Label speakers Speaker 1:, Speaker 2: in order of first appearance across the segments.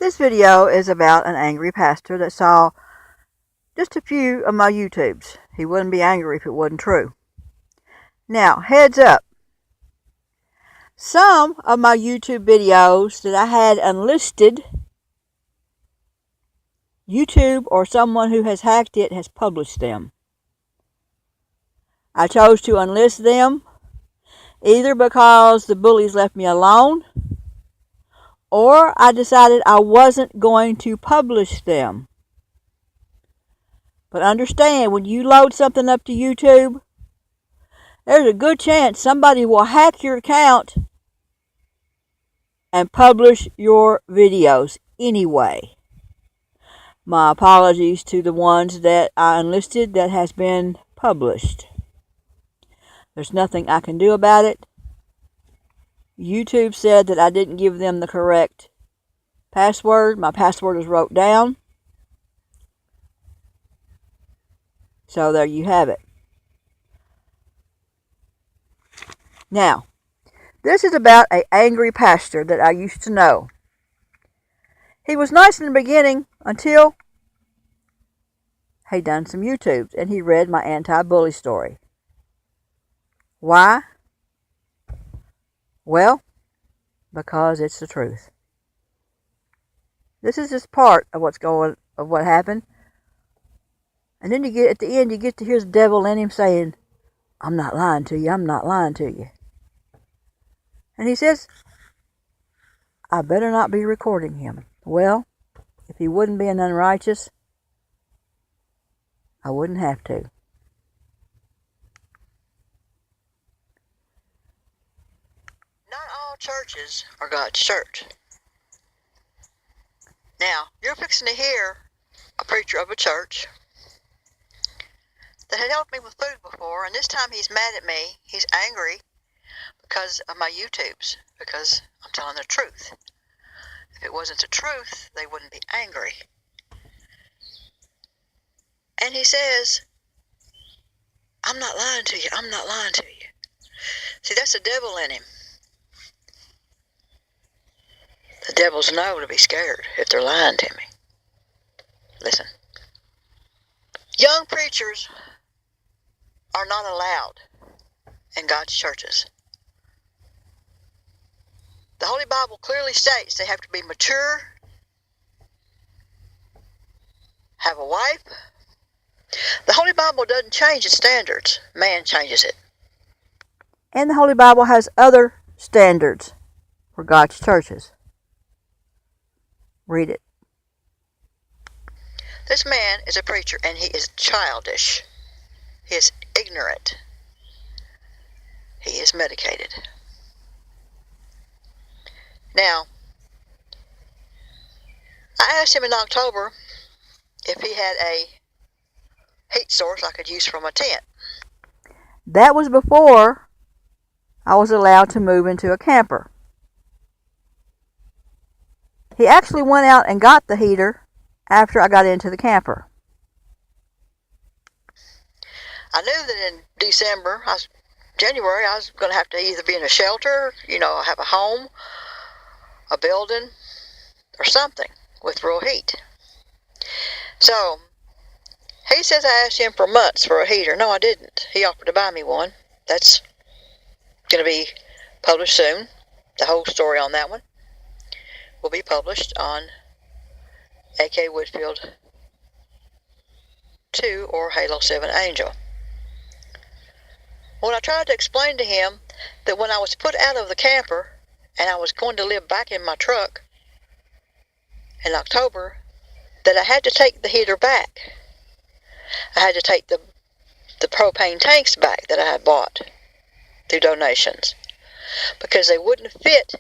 Speaker 1: This video is about an angry pastor that saw just a few of my YouTubes. He wouldn't be angry if it wasn't true. Now, heads up. Some of my YouTube videos that I had unlisted, YouTube or someone who has hacked it has published them. I chose to unlist them either because the bullies left me alone, or I decided I wasn't going to publish them. But understand, when you load something up to YouTube, there's a good chance somebody will hack your account and publish your videos anyway. My apologies to the ones that I unlisted that has been published. There's nothing I can do about it. YouTube said that I didn't give them the correct password. My password was wrote down. So there you have it. Now, this is about an angry pastor that I used to know. He was nice in the beginning until he done some YouTubes and he read my anti-bully story. Why? Well, because it's the truth. This is just part of what happened. And then at the end you get to hear the devil in him saying, "I'm not lying to you, I'm not lying to you." And he says, I better not be recording him. Well, if he wouldn't be an unrighteous, I wouldn't have to.
Speaker 2: Not all churches are God's church. Now, you're fixing to hear a preacher of a church that had helped me with food before, and this time he's mad at me. He's angry because of my YouTubes, because I'm telling the truth. If it wasn't the truth, they wouldn't be angry. And he says, I'm not lying to you, I'm not lying to you. See, that's the devil in him. The devils know to be scared if they're lying to me. Listen. Young preachers are not allowed in God's churches. The Holy Bible clearly states they have to be mature, have a wife. The Holy Bible doesn't change its standards. Man changes it.
Speaker 1: And the Holy Bible has other standards for God's churches. Read it.
Speaker 2: This man is a preacher and he is childish. He is ignorant. He is medicated. Now, I asked him in October if he had a heat source I could use from a tent.
Speaker 1: That was before I was allowed to move into a camper. He actually went out and got the heater after I got into the camper.
Speaker 2: I knew that in January, I was going to have to either be in a shelter, have a home, a building, or something with real heat. So, he says I asked him for months for a heater. No, I didn't. He offered to buy me one. That's going to be published soon. The whole story on that one will be published on akay Whitfield 2 or Halo 7 Angel. When I tried to explain to him that when I was put out of the camper and I was going to live back in my truck in October, that I had to take the heater back. I had to take the propane tanks back that I had bought through donations because they wouldn't fit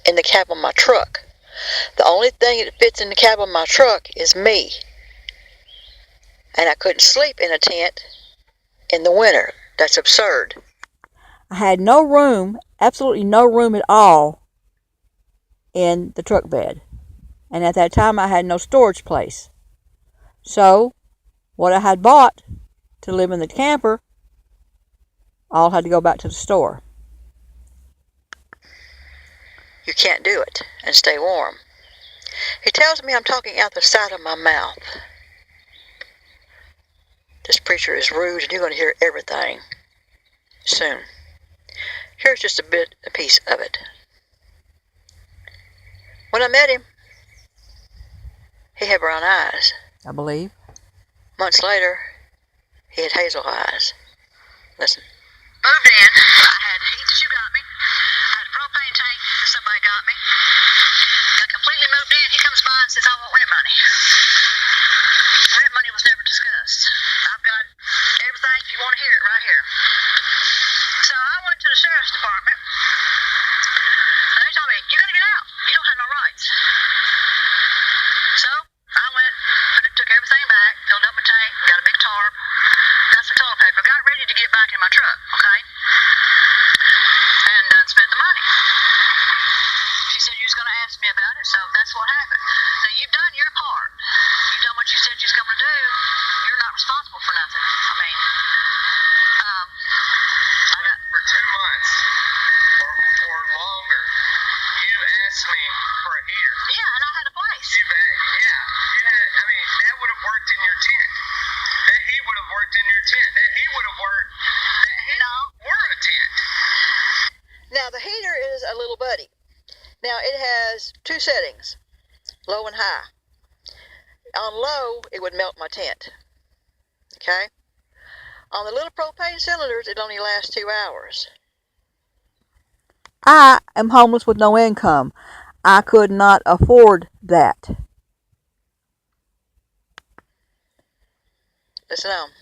Speaker 2: in the cab of my truck. The only thing that fits in the cab of my truck is me. And I couldn't sleep in a tent in the winter. That's absurd.
Speaker 1: I had no room, absolutely no room at all in the truck bed. And at that time I had no storage place. So, what I had bought to live in the camper all had to go back to the store.
Speaker 2: You can't do it and stay warm. He tells me I'm talking out the side of my mouth. This preacher is rude, and you're going to hear everything soon. Here's just a piece of it. When I met him, he had brown eyes.
Speaker 1: I believe.
Speaker 2: Months later, he had hazel eyes. Listen. Moved in. I had heat that you got me. I had a propane tank that somebody got me. Got completely moved in. He comes by and says, I want rent money. Rent money was never discussed. I've got everything if you want to hear it right here. So I went to the sheriff's department, and they told me, you got to get out. You don't have no rights. So I went, took everything back, filled up my tank, got a big tarp, got some toilet paper, got ready to get back in my truck, okay? And spent the money. She said you was going to ask me about it, so that's what happened. Now, you've done your part. You've done what you said you was going to do. You're not responsible for nothing. I mean,
Speaker 3: for 2 months or longer, you asked me for a heater.
Speaker 2: yeah, and I had a place.
Speaker 3: I mean, that would have worked in your tent. That heat would have worked in your tent. That heat would have worked. That heat were a tent.
Speaker 2: Now, the heater is a little buddy. Now, it has 2 settings, low and high. On low, it would melt my tent, okay? On the little propane cylinders, it only lasts 2 hours.
Speaker 1: I am homeless with no income. I could not afford that.
Speaker 2: Listen on.
Speaker 3: It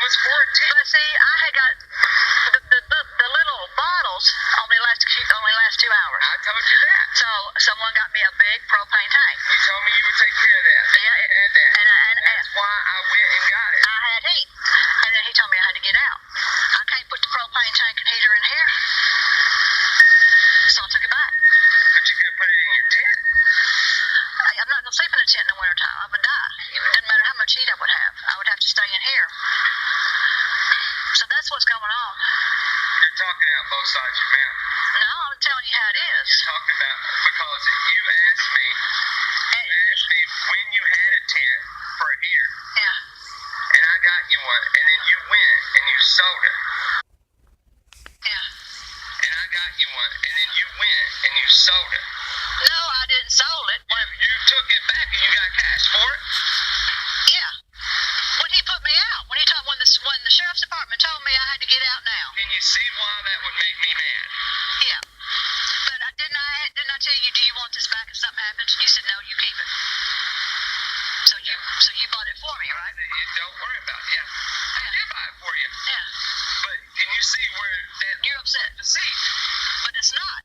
Speaker 3: was 14.
Speaker 2: But see, I had got the little bottles only last 2 hours.
Speaker 3: I told you that.
Speaker 2: So someone got me a big propane tank.
Speaker 3: You told me you would take care of that.
Speaker 2: Yeah,
Speaker 3: You had that.
Speaker 2: and
Speaker 3: that's why I went and got it.
Speaker 2: I had heat, and then he told me I had to get out. I can't put the propane tank and heater in here, so I took it back.
Speaker 3: But you could put it in your tent.
Speaker 2: I'm not gonna sleep in a tent in the wintertime. I would die. It didn't matter how much heat I would have. I would have to stay in here. So that's what's going on.
Speaker 3: You're talking out both sides of your mouth.
Speaker 2: No, I'm telling you how it is.
Speaker 3: You're talking about because you asked me when you had a tent for a heater.
Speaker 2: Yeah.
Speaker 3: And I got you one, and then you went and you sold it.
Speaker 2: Yeah.
Speaker 3: And I got you one, and then you went and you sold it.
Speaker 2: No, I didn't sold it.
Speaker 3: You took it back and you got cash for it.
Speaker 2: Yeah. When he put me out, when the sheriff's department told me I had to get out now.
Speaker 3: Can you see why that would make me mad?
Speaker 2: Yeah. But didn't I tell you, do you want this back if something happens? And you said no, you keep it. So you bought it for me, right?
Speaker 3: Don't worry about it. Yeah. I did buy it for you.
Speaker 2: Yeah.
Speaker 3: But can you see where that
Speaker 2: You're upset.
Speaker 3: deceit?
Speaker 2: But it's not.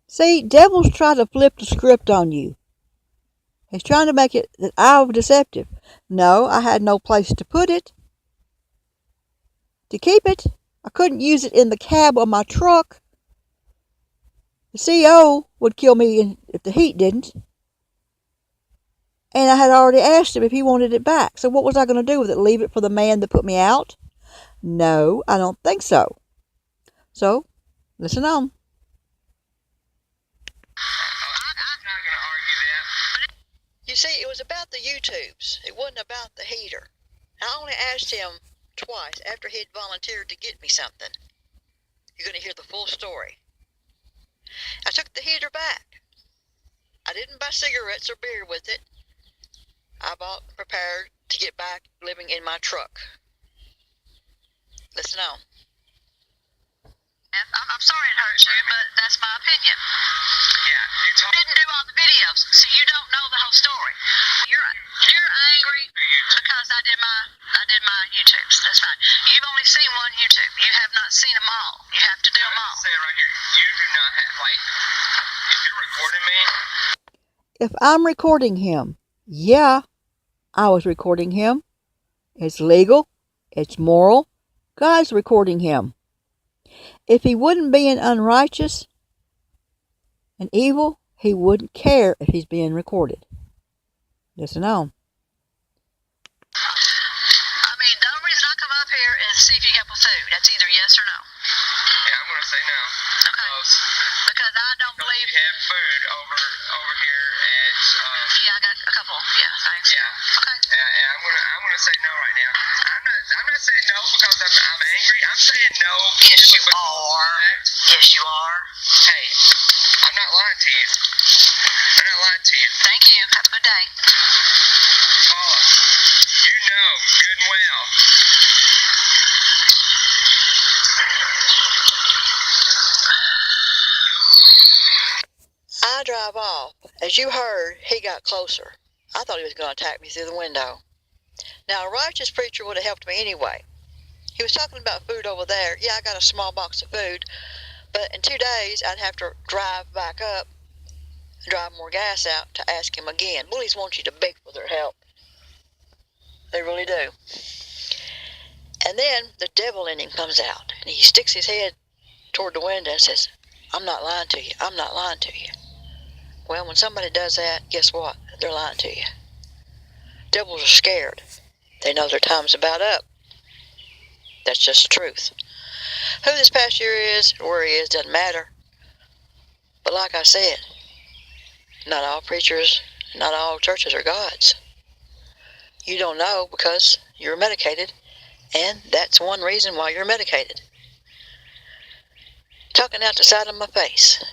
Speaker 1: See, devils try to flip the script on you. He's trying to make it that I was deceptive. No, I had no place to put it. To keep it, I couldn't use it in the cab of my truck. The CO would kill me if the heat didn't. And I had already asked him if he wanted it back. So what was I going to do with it? Leave it for the man that put me out? No, I don't think so. So, listen on.
Speaker 2: You see, it was about the YouTubes. It wasn't about the heater. I only asked him twice after he had volunteered to get me something. You're going to hear the full story. I took the heater back. I didn't buy cigarettes or beer with it. I prepared to get back living in my truck. Listen on. I'm sorry it hurts you, but that's my opinion.
Speaker 3: Yeah, you
Speaker 2: didn't do all the videos, so you don't know the whole story. You're angry because I did my YouTubes. That's fine. You've only seen one YouTube. You have not seen them all. You have to do them all.
Speaker 3: Say right here, you do not have if you're recording me.
Speaker 1: If I'm recording him, yeah, I was recording him. It's legal. It's moral. God's recording him. If he wouldn't be an unrighteous and evil, he wouldn't care if he's being recorded. Listen on.
Speaker 2: I mean, the only reason I come up here is to see if you help with food. That's either yes or no.
Speaker 3: Yeah, I'm going to say no.
Speaker 2: Okay. Because I don't believe...
Speaker 3: You food over here at
Speaker 2: Yeah, I got a couple. Yeah, thanks.
Speaker 3: yeah.
Speaker 2: Okay.
Speaker 3: And I'm gonna say no right now. I'm not saying no because I'm angry. I'm saying no.
Speaker 2: Yes, you are. Yes, you are.
Speaker 3: Hey, I'm not lying to you. I'm not lying to you.
Speaker 2: Thank you. Have a good day.
Speaker 3: Paula, you know good and well.
Speaker 2: I drive off. As you heard, he got closer. I thought he was going to attack me through the window. Now, a righteous preacher would have helped me anyway. He was talking about food over there. Yeah, I got a small box of food, but in 2 days, I'd have to drive back up and drive more gas out to ask him again. Bullies want you to beg for their help. They really do. And then the devil in him comes out, and he sticks his head toward the window and says, I'm not lying to you. I'm not lying to you. Well, when somebody does that, guess what? They're lying to you. Devils are scared. They know their time's about up. That's just the truth. Who this pastor is or where he is doesn't matter. But like I said, not all preachers, not all churches are gods. You don't know because you're medicated, and that's one reason why you're medicated. Talking out the side of my face,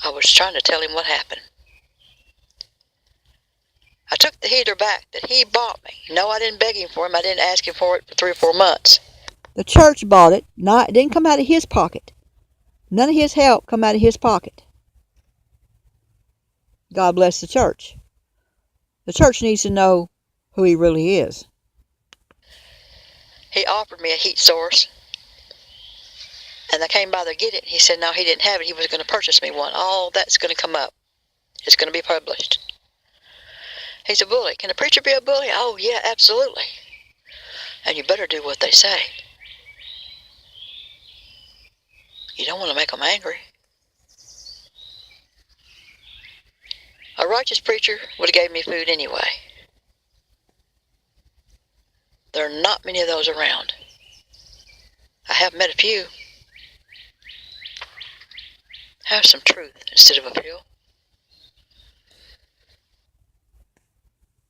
Speaker 2: I was trying to tell him what happened. I took the heater back that he bought me. No, I didn't beg him for him. I didn't ask him for it for 3 or 4 months.
Speaker 1: The church bought it. It didn't come out of his pocket. None of his help come out of his pocket. God bless the church. The church needs to know who he really is.
Speaker 2: He offered me a heat source, and I came by to get it. He said no, he didn't have it. He was going to purchase me one. All that's going to come up. It's going to be published. He's a bully. Can a preacher be a bully? Oh, yeah, absolutely. And you better do what they say. You don't want to make them angry. A righteous preacher would have gave me food anyway. There are not many of those around. I have met a few. Have some truth instead of a pill.